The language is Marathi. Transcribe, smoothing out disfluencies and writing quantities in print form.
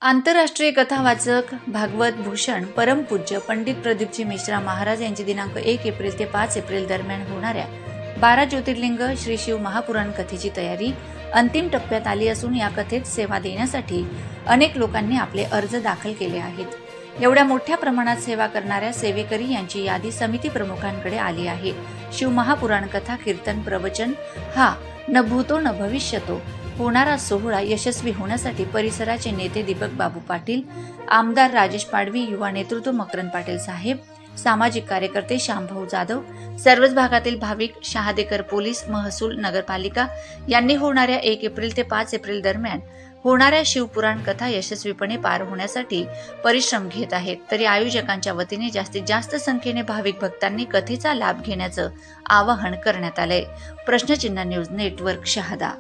आंतरराष्ट्रीय कथावाचक भागवत भूषण परमपूज्य पंडित प्रदीपजी मिश्रा महाराज यांची दिनांक 1 एप्रिल ते 5 एप्रिल दरम्यान होणाऱ्या 12 ज्योतिर्लिंग श्री शिव महापुराण कथेची तयारी अंतिम टप्प्यात आली असून या कथेत सेवा देण्यासाठी अनेक लोकांनी आपले अर्ज दाखल केले आहेत। एवढ्या मोठ्या प्रमाणात सेवा करणाऱ्या सेवेकरी यांची यादी समिती प्रमुखांकडे आली आहे। शिव महापुराण कथा कीर्तन प्रवचन हा न भूतो न भविष्यतो होणारा सोहळा यशस्वी होण्यासाठी परिसराचे नेते दीपक बाबू पाटील, आमदार राजेश पाडवी, युवा नेतृत्व मकरंद पाटील साहेब, सामाजिक कार्यकर्ते श्यामभाऊ जाधव, सर्वच भागातील भाविक, शहादेकर पोलीस, महसूल, नगरपालिका यांनी होणाऱ्या 1 एप्रिल ते 5 एप्रिल दरम्यान होणाऱ्या शिवपुराण कथा यशस्वीपणे पार होण्यासाठी परिश्रम घेत आहेत। तरी आयोजकांच्या वतीने जास्तीत जास्त संख्येने भाविक भक्तांनी कथेचा लाभ घेण्याचं आवाहन करण्यात आलंय। प्रश्नचिन्ह न्यूज नेटवर्क शहादा।